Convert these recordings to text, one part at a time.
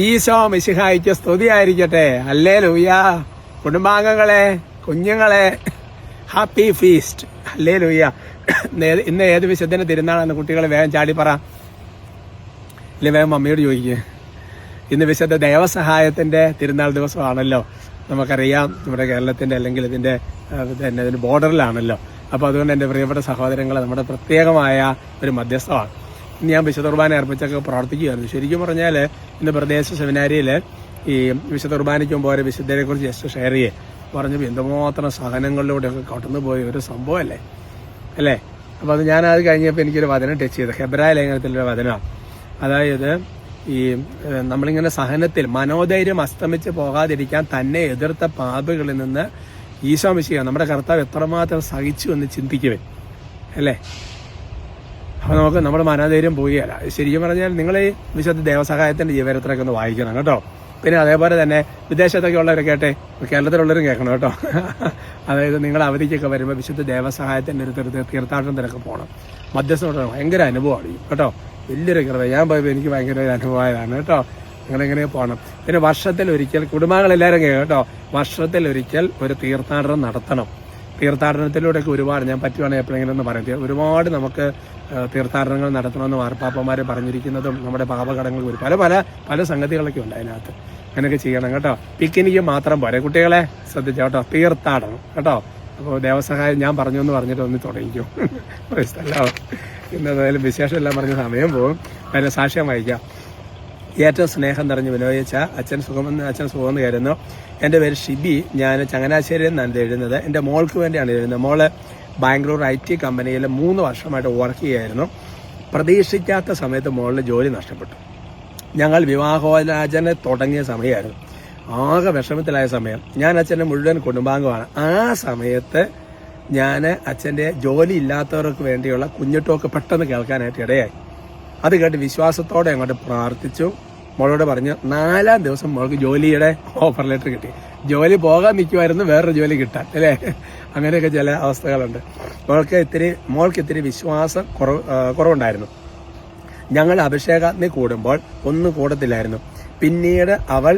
ഈശോ മിശിഹായിക്ക് സ്തുതിയായിരിക്കട്ടെ. ഹല്ലേലൂയ. കുടുംബാംഗങ്ങളെ, കുഞ്ഞുങ്ങളെ, ഹാപ്പി ഫീസ്റ്റ്. ഹല്ലേലൂയ. ഇന്ന് ഏത് വിശുദ്ധന്റെ തിരുനാളെന്ന് കുട്ടികൾ വേഗം ചാടിപ്പറ. ഇല്ല, വേഗം മമ്മിയോട് ചോദിക്കുക. ഇന്ന് വിശുദ്ധ ദേവസഹായത്തിന്റെ തിരുനാൾ ദിവസമാണല്ലോ. നമുക്കറിയാം, നമ്മുടെ കേരളത്തിന്റെ അല്ലെങ്കിൽ ഇതിന്റെ ബോർഡറിലാണല്ലോ. അപ്പോൾ അതുകൊണ്ട് എൻ്റെ പ്രിയപ്പെട്ട സഹോദരങ്ങളെ, നമ്മുടെ പ്രത്യേകമായ ഒരു മധ്യസ്ഥമാണ്. ഇന്ന് ഞാൻ വിശുദ്ധ കുർബാന അർപ്പിച്ചൊക്കെ പ്രവർത്തിക്കുകയായിരുന്നു. ശരിക്കും പറഞ്ഞാൽ ഇന്ന് പ്രദേശ സെമിനാരിയിൽ ഈ വിശുദ്ധ കുർബാനയ്ക്ക് മുമ്പ് ഓരോ വിശുദ്ധരെ കുറിച്ച് ജസ്റ്റ് ഷെയർ ചെയ്യേ പറഞ്ഞപ്പോൾ എന്തുമാത്രം സഹനങ്ങളിലൂടെയൊക്കെ കടന്നു പോയ ഒരു സംഭവമല്ലേ അല്ലേ. അപ്പോൾ അത് ഞാനത് കഴിഞ്ഞപ്പോൾ എനിക്കൊരു വചനം ടച്ച് ചെയ്തു. ഹെബ്രായ ലേഖനത്തിലൊരു വചനമാണ്. അതായത് ഈ നമ്മളിങ്ങനെ സഹനത്തിൽ മനോധൈര്യം അസ്തമിച്ച് പോകാതിരിക്കാൻ തന്നെ എതിർത്ത പാപികളിൽ നിന്ന് ഈശോ മിശിഹാ നമ്മുടെ കർത്താവ് എത്രമാത്രം സഹിച്ചു എന്ന് ചിന്തിക്കുവേ അല്ലേ. അപ്പോൾ നമുക്ക് നമ്മുടെ മനോധൈര്യം പോവുകയല്ല. ശരിക്കും പറഞ്ഞാൽ നിങ്ങൾ ഈ വിശുദ്ധ ദേവസഹായത്തിന്റെ ജീവചരിത്രമൊക്കെ ഒന്ന് വായിക്കണം കേട്ടോ. പിന്നെ അതേപോലെ തന്നെ വിദേശത്തൊക്കെ ഉള്ളവരൊക്കെ കേട്ടെ, കേരളത്തിലുള്ളവരും കേൾക്കണം കേട്ടോ. അതായത് നിങ്ങൾ അവധിക്കൊക്കെ വരുമ്പോൾ വിശുദ്ധ ദേവസഹായത്തിന്റെ ഒരു തീർത്ഥാടനത്തിനൊക്കെ പോകണം. മധ്യസ്ഥ ഭയങ്കര അനുഭവമാണ് കേട്ടോ. വലിയൊരു കൃപ. ഞാൻ പോയപ്പോൾ എനിക്ക് ഭയങ്കര ഒരു അനുഭവമായതാണ് കേട്ടോ. അങ്ങനെ പോകണം. പിന്നെ വർഷത്തിലൊരിക്കൽ കുടുംബാംഗങ്ങളെല്ലാവരും കേട്ടോ, വർഷത്തിലൊരിക്കൽ ഒരു തീർത്ഥാടനം നടത്തണം. തീർത്ഥാടനത്തിലൂടെയൊക്കെ ഒരുപാട്, ഞാൻ പറ്റുവാണെങ്കിൽ എപ്പോഴെങ്കിലും ഒന്ന് പറയാം, ഒരുപാട് നമുക്ക് തീർത്ഥാടനങ്ങൾ നടത്തണമെന്ന് മാർപ്പാപ്പന്മാർ പറഞ്ഞിരിക്കുന്നതും നമ്മുടെ പാപകടങ്ങൾക്ക് ഒരു പല സംഗതികളൊക്കെ ഉണ്ട് അതിനകത്ത്. അങ്ങനെയൊക്കെ ചെയ്യണം കേട്ടോ. പിക്നിക്ക് മാത്രം പോരെ, കുട്ടികളെ ശ്രദ്ധിച്ചോ കേട്ടോ. തീർത്ഥാടനം കേട്ടോ. അപ്പോൾ ദേവസഹായം ഞാൻ പറഞ്ഞു എന്ന് പറഞ്ഞിട്ട് ഒന്ന് തുടങ്ങിക്കും. ഇന്നതായാലും വിശേഷമെല്ലാം പറഞ്ഞ സമയം പോകും. അതിന് സാക്ഷ്യം വായിക്കാം. ഏറ്റവും സ്നേഹം നിറഞ്ഞ് വിനോദിച്ച അച്ഛൻ സുഖമെന്ന് കരുതുന്നു. എൻ്റെ പേര് ഷിബി. ഞാൻ ചങ്ങനാശ്ശേരിയിൽ നിന്നാണ് എഴുതുന്നത്. എൻ്റെ മോൾക്ക് വേണ്ടിയാണ് എഴുതുന്നത്. മോള് ബാംഗ്ലൂർ IT കമ്പനിയിൽ 3 വർഷമായിട്ട് വർക്ക് ചെയ്യായിരുന്നു. പ്രതീക്ഷിക്കാത്ത സമയത്ത് മോളിൽ ജോലി നഷ്ടപ്പെട്ടു. ഞങ്ങൾ വിവാഹോചന തുടങ്ങിയ സമയമായിരുന്നു. ആകെ വിഷമത്തിലായ സമയം. ഞാൻ അച്ഛൻ്റെ മുഴുവൻ കുടുംബാംഗമാണ്. ആ സമയത്ത് ഞാൻ അച്ഛൻ്റെ ജോലി ഇല്ലാത്തവർക്ക് വേണ്ടിയുള്ള കുഞ്ഞിട്ടോക്ക് പെട്ടെന്ന് കേൾക്കാനായിട്ട് ഇടയായി. അത് കേട്ട് വിശ്വാസത്തോടെ അങ്ങോട്ട് പ്രാർത്ഥിച്ചു. മോളോട് പറഞ്ഞു 4-ാം ദിവസം മോൾക്ക് ജോലിയുടെ ഓഫർ ലെറ്റർ കിട്ടി. ജോലി പോകാൻ നിൽക്കുമായിരുന്നു, വേറൊരു ജോലി കിട്ടാൻ അല്ലേ. അങ്ങനെയൊക്കെ ചില അവസ്ഥകളുണ്ട്. മോൾക്ക് ഇത്തിരി വിശ്വാസം കുറവുണ്ടായിരുന്നു. ഞങ്ങൾ അഭിഷേകാഗ്നി കൂടുമ്പോൾ ഒന്നും കൂടത്തില്ലായിരുന്നു. പിന്നീട് അവൾ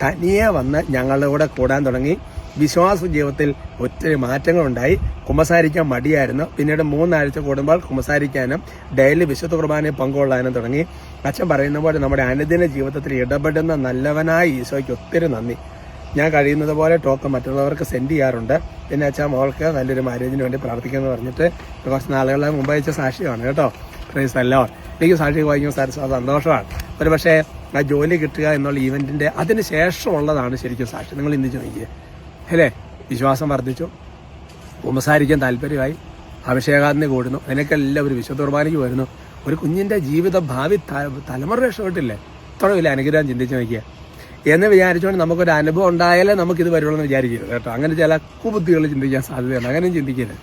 തനിയെ വന്ന് ഞങ്ങളുടെ കൂടെ കൂടാൻ തുടങ്ങി. വിശ്വാസ ജീവിതത്തിൽ ഒത്തിരി മാറ്റങ്ങളുണ്ടായി. കുമ്പസാരിക്കാൻ മടിയായിരുന്നു. പിന്നീട് 3 ആഴ്ച കൂടുമ്പോൾ കുമ്പസാരിക്കാനും ഡെയിലി വിശുദ്ധ കുർബാനയിൽ പങ്കുകൊള്ളാനും തുടങ്ങി. അച്ഛൻ പറയുന്ന പോലെ നമ്മുടെ അനുദിന ജീവിതത്തിൽ ഇടപെടുന്ന നല്ലവനായ ഈശോയ്ക്ക് ഒത്തിരി നന്ദി. ഞാൻ കഴിയുന്നത് പോലെ ടോക്ക് മറ്റുള്ളവർക്ക് സെൻഡ് ചെയ്യാറുണ്ട്. പിന്നെ അച്ഛൻ മോൾക്ക് നല്ലൊരു മാരേജിന് വേണ്ടി പ്രാർത്ഥിക്കുമെന്ന് പറഞ്ഞിട്ട് കുറച്ച് നാളുകളെ മുമ്പ് അയച്ച സാക്ഷിയാണ് കേട്ടോ. Price the Lord. എനിക്ക് സാക്ഷി വായിക്കുമ്പോൾ സന്തോഷമാണ്. ഒരു പക്ഷേ ആ ജോലി കിട്ടുക എന്നുള്ള ഈവെന്റിന്റെ അതിന് ശേഷമുള്ളതാണ് ശരിക്കും സാക്ഷി. നിങ്ങൾ ഇന്ന് ചോദിക്കുക അല്ലേ. വിശ്വാസം വർദ്ധിച്ചു, കുമ്പസാരിക്കാൻ താല്പര്യമായി, അഭിഷേകാഗ്നി കൂടുന്നു. അതിനൊക്കെല്ലാം ഒരു വിശുദ്ധ കുർബാനയ്ക്ക് വരുന്നു. ഒരു കുഞ്ഞിന്റെ ജീവിത ഭാവി തലമുറ രക്ഷപ്പെട്ടില്ലേ. ഇത്ര വലിയ അനുഗ്രഹം ചിന്തിച്ച് നോക്കിയ എന്ന് വിചാരിച്ചുകൊണ്ട് നമുക്കൊരു അനുഭവം ഉണ്ടായാലേ നമുക്കിത് വരുള്ളൂ എന്ന് വിചാരിക്കരുത് കേട്ടോ. അങ്ങനെ ചില കുബുദ്ധികൾ ചിന്തിക്കാൻ സാധ്യതയുണ്ട്. അങ്ങനെയും ചിന്തിക്കരുത്.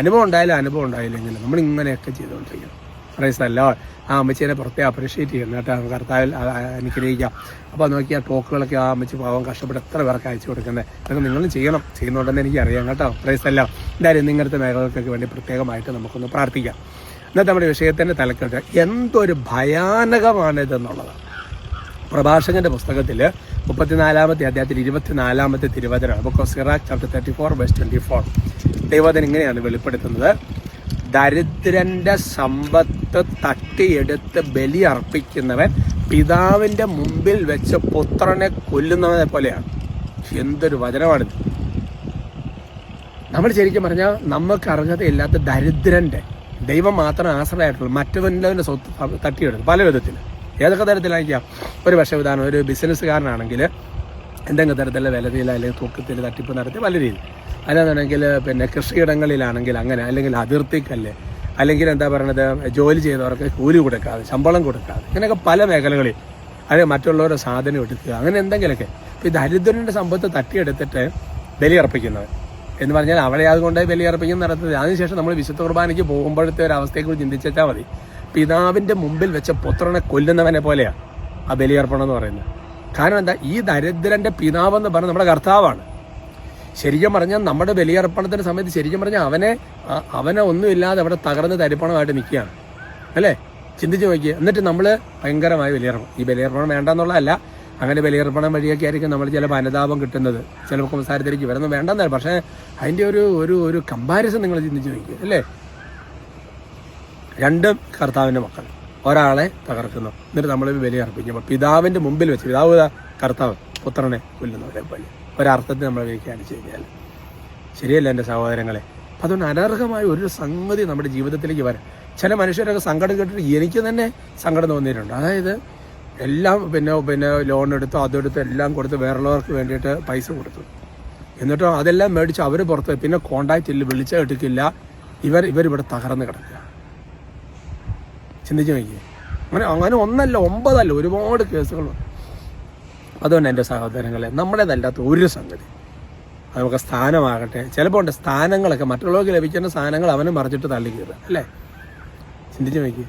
അനുഭവം ഉണ്ടായില്ലെങ്കിൽ നമ്മൾ ഇങ്ങനെയൊക്കെ ചെയ്തുകൊണ്ടിരിക്കണം. Praise the lord. ആ അമ്മച്ചീനെ പ്രത്യേകം അപ്രീഷിയേറ്റ് ചെയ്യണം കേട്ടോ. കർത്താവിൽ അനുഗ്രഹിക്കാം. അപ്പോൾ നോക്കിയാൽ ടോക്കുകളൊക്കെ ആ അമ്മച്ചി പാവം കഷ്ടപ്പെട്ട് എത്ര പേർക്ക് അയച്ചു കൊടുക്കുന്നത്. അതൊക്കെ നിങ്ങളും ചെയ്യണം. ചെയ്യുന്നുണ്ടെന്ന് എനിക്കറിയാം കേട്ടോ. Price the Lord. എന്തായാലും ഇങ്ങനത്തെ മേഖലകൾക്കൊക്കെ വേണ്ടി പ്രത്യേകമായിട്ട് നമുക്കൊന്ന് പ്രാർത്ഥിക്കാം. ഇന്നത്തെ നമ്മുടെ വിഷയത്തിൻ്റെ തലക്കെട്ട് എന്തൊരു ഭയാനകമാണിതെന്നുള്ളതാണ്. പ്രഭാഷകന്റെ പുസ്തകത്തിൽ 34-ാമത്തെ അധ്യായത്തിൽ 24-ാമത്തെ തിരുവചനം, ബുക്ക് ഓഫ് സിറാഖ് ചാപ്റ്റർ 34:24. ദൈവവചനം ഇങ്ങനെയാണ് വെളിപ്പെടുത്തുന്നത്. ദരിദ്രന്റെ സമ്പത്ത് തട്ടിയെടുത്ത് ബലി അർപ്പിക്കുന്നവൻ പിതാവിന്റെ മുമ്പിൽ വെച്ച് പുത്രനെ കൊല്ലുന്നവനെ പോലെയാണ്. എന്തൊരു വചനമാണിത്. നമ്മൾ ശരിക്കും പറഞ്ഞാൽ നമുക്ക് അർഹതയില്ലാത്ത ദരിദ്രന്റെ, ദൈവം മാത്രം ആശ്രയമായിട്ടുള്ളൂ മറ്റവൻ്റെ സ്വത്ത് തട്ടിയെടുക്കും പല വിധത്തിൽ. ഏതൊക്കെ തരത്തിലായിരിക്കാം. ഒരു പക്ഷേ ഉദാഹരണം, ഒരു ബിസിനസ്സുകാരനാണെങ്കിൽ എന്തെങ്കിലും തരത്തിലുള്ള വിലതിയിൽ അല്ലെങ്കിൽ തൂക്കത്തിൽ തട്ടിപ്പ് നടത്തി പല രീതി. അല്ലാന്നുണ്ടെങ്കിൽ പിന്നെ കൃഷിയിടങ്ങളിലാണെങ്കിൽ അങ്ങനെ, അല്ലെങ്കിൽ അതിർത്തിക്കല്ല്, അല്ലെങ്കിൽ എന്താ പറയണത് ജോലി ചെയ്തവർക്ക് കൂലി കൊടുക്കാതെ, ശമ്പളം കൊടുക്കാതെ, ഇങ്ങനെയൊക്കെ പല മേഖലകളിൽ, അല്ലെങ്കിൽ മറ്റുള്ളവരുടെ സാധനം എടുക്കുക, അങ്ങനെ എന്തെങ്കിലുമൊക്കെ. ഇപ്പോൾ ഈ ദരിദ്രന്റെ സമ്പത്ത് തട്ടിയെടുത്തിട്ട് ബലിയർപ്പിക്കുന്നവൻ എന്ന് പറഞ്ഞാൽ അവളെ അതുകൊണ്ട് ബലിയർപ്പിക്കുന്ന നടത്തുന്നത്. അതിനുശേഷം നമ്മൾ വിശുദ്ധ കുർബാനയ്ക്ക് പോകുമ്പോഴത്തെ ഒരു അവസ്ഥയെക്കുറിച്ച് ചിന്തിച്ചാൽ മതി. പിതാവിന്റെ മുമ്പിൽ വെച്ച പുത്രനെ കൊല്ലുന്നവനെ പോലെയാണ് ആ ബലിയർപ്പണം എന്ന് പറയുന്നത്. കാരണം എന്താ, ഈ ദരിദ്രന്റെ പിതാവെന്ന് പറഞ്ഞാൽ നമ്മുടെ കർത്താവാണ്. ശരിക്കും പറഞ്ഞാൽ നമ്മുടെ ബലിയർപ്പണത്തിന്റെ സമയത്ത് ശരിക്കും പറഞ്ഞാൽ അവനെ ഒന്നുമില്ലാതെ അവിടെ തകർന്ന് തരിപ്പണമായിട്ട് നിൽക്കുകയാണ് അല്ലേ. ചിന്തിച്ച് നോക്കിയേ. എന്നിട്ട് നമ്മൾ ഭയങ്കരമായി ബലിയർപ്പണം. ഈ ബലിയർപ്പണം വേണ്ടെന്നുള്ളതല്ല, അങ്ങനെ ബലിയർപ്പണം വഴിയൊക്കെ ആയിരിക്കും നമ്മൾ ചിലപ്പോൾ അനുതാപം കിട്ടുന്നത്, ചിലപ്പോൾ സംസാരത്തിലേക്ക് വരുന്നത് വേണ്ടെന്നല്ല. പക്ഷേ അതിൻ്റെ ഒരു കമ്പാരിസൺ നിങ്ങൾ ചിന്തിച്ച് നോക്കിക്കുക അല്ലേ. രണ്ടും കർത്താവിൻ്റെ മക്കൾ, ഒരാളെ തകർക്കുന്നു, എന്നിട്ട് നമ്മൾ ബലിയർപ്പിക്കുമ്പോൾ പിതാവിൻ്റെ മുമ്പിൽ വെച്ച്, പിതാവ് കർത്താവ് പുത്രനെ കൊല്ലുന്നവരെ പോലെ ഒരർത്ഥത്തിൽ നമ്മൾ വ്യാഖ്യാനിച്ചു കഴിഞ്ഞാൽ ശരിയല്ല എൻ്റെ സഹോദരങ്ങളെ. അതുകൊണ്ട് അനർഹമായ ഒരു സംഗതി നമ്മുടെ ജീവിതത്തിലേക്ക് വരാം. ചില മനുഷ്യരൊക്കെ സങ്കടം കേട്ടിട്ട് എനിക്ക് തന്നെ സങ്കടം തോന്നിയിട്ടുണ്ട്. അതായത് എല്ലാം പിന്നെ ലോൺ എടുത്തു, അതെടുത്ത് എല്ലാം കൊടുത്ത് വേറുള്ളവർക്ക് വേണ്ടിയിട്ട് പൈസ കൊടുത്തു, എന്നിട്ടോ അതെല്ലാം മേടിച്ച് അവർ പുറത്ത്, പിന്നെ കോണ്ടാക്റ്റ് ഇല്ല, വിളിച്ച കിട്ടിക്കില്ല, ഇവരിവിടെ തകർന്ന് കിടക്കുക. ചിന്തിച്ച് നോക്കിയേ. അങ്ങനെ ഒന്നല്ല 9 അല്ല, ഒരുപാട് കേസുകളുണ്ട്. അതുകൊണ്ട് എൻ്റെ സഹോദരങ്ങളെ, നമ്മുടേതല്ലാത്ത ഒരു സംഗതി, നമുക്ക് സ്ഥാനമാകട്ടെ, ചിലപ്പോൾ ഉണ്ട് സ്ഥാനങ്ങളൊക്കെ മറ്റുള്ളവർക്ക് ലഭിക്കുന്ന സ്ഥാനങ്ങൾ അവനും മറിച്ചിട്ട് തള്ളി കയറുക അല്ലേ. ചിന്തിച്ച് നോക്കി.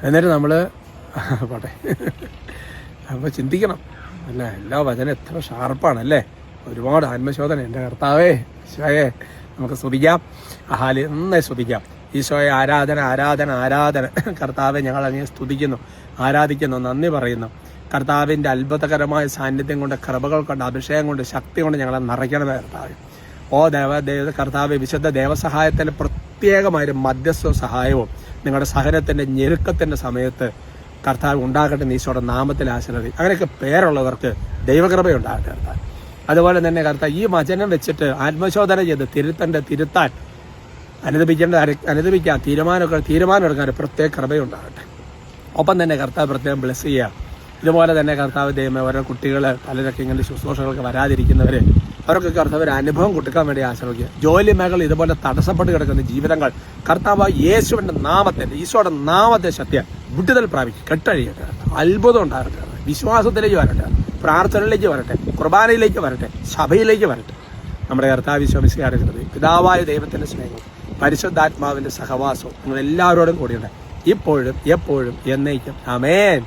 എന്നിട്ട് നമ്മൾ പോട്ടെ, അപ്പോൾ ചിന്തിക്കണം അല്ല. എല്ലാ വചനം എത്ര ഷാർപ്പാണല്ലേ, ഒരുപാട് ആത്മശോധന. എൻ്റെ കർത്താവേ ഈശോയെ നമുക്ക് സ്തുതിക്കാം, നന്നായി സ്തുതിക്കാം. ഈശോയെ ആരാധന ആരാധന ആരാധന. കർത്താവെ ഞങ്ങൾ അങ്ങനെ സ്തുതിക്കുന്നു, ആരാധിക്കുന്നു, നന്ദി പറയുന്നു. കർത്താവിൻ്റെ അത്ഭുതകരമായ സാന്നിധ്യം കൊണ്ട്, കൃപകൾ കൊണ്ട്, അഭിഷേകം കൊണ്ട്, ശക്തി കൊണ്ട് ഞങ്ങളെ നിറയ്ക്കണമേ കർത്താവ്. കർത്താവ് വിശുദ്ധ ദേവസഹായത്തിൻ്റെ പ്രത്യേകമായൊരു മധ്യസ്ഥ സഹായവും നിങ്ങളുടെ സഹനത്തിൻ്റെ ഞെരുക്കത്തിൻ്റെ സമയത്ത് കർത്താവ് ഉണ്ടാകട്ടെ. ഈശോയുടെ നാമത്തിൽ ആശീർവദിക്കും. അങ്ങനെയൊക്കെ പേരുള്ളവർക്ക് ദൈവകൃപയുണ്ടാകട്ടെ കർത്താവ്. അതുപോലെ തന്നെ കർത്താവ് ഈ വചനം വെച്ചിട്ട് ആത്മശോധന ചെയ്ത് തിരുത്താൻ അനുദപിക്കാൻ തീരുമാനം എടുക്കാൻ പ്രത്യേക കൃപയുണ്ടാകട്ടെ. ഒപ്പം തന്നെ കർത്താവ് പ്രത്യേകം ബ്ലെസ് ചെയ്യുക. ഇതുപോലെ തന്നെ കർത്താവ് ദൈവമേ ഓരോ കുട്ടികൾ പലരൊക്കെ ഇങ്ങനെ ശുശ്രൂഷകൾക്ക് വരാതിരിക്കുന്നവർ, അവർക്ക് കർത്താവ് ഒരു അനുഭവം കൊടുക്കാൻ വേണ്ടി ആശ്രയിക്കുക. ജോലി മേഖല ഇതുപോലെ തടസ്സപ്പെട്ട് കിടക്കുന്ന ജീവിതങ്ങൾ കർത്താവ് യേശുവിൻ്റെ നാമത്തിൽ, ഈശോയുടെ നാമത്തെ ശക്തി വിടുതൽ പ്രാപിക്കും, കെട്ടഴിയട്ടെ, അത്ഭുതം ഉണ്ടാകട്ടെ, വിശ്വാസത്തിലേക്ക് വരട്ടെ, പ്രാർത്ഥനയിലേക്ക് വരട്ടെ, കുർബാനയിലേക്ക് വരട്ടെ, സഭയിലേക്ക് വരട്ടെ. നമ്മുടെ കർത്താവ് വിശ്വസിക്കാറുള്ളത് പിതാവായ ദൈവത്തിൻ്റെ സ്നേഹവും പരിശുദ്ധാത്മാവിൻ്റെ സഹവാസവും നിങ്ങൾ എല്ലാവരോടും കൂടിയുണ്ട്, ഇപ്പോഴും എപ്പോഴും എന്നേക്കും. ആമേൻ.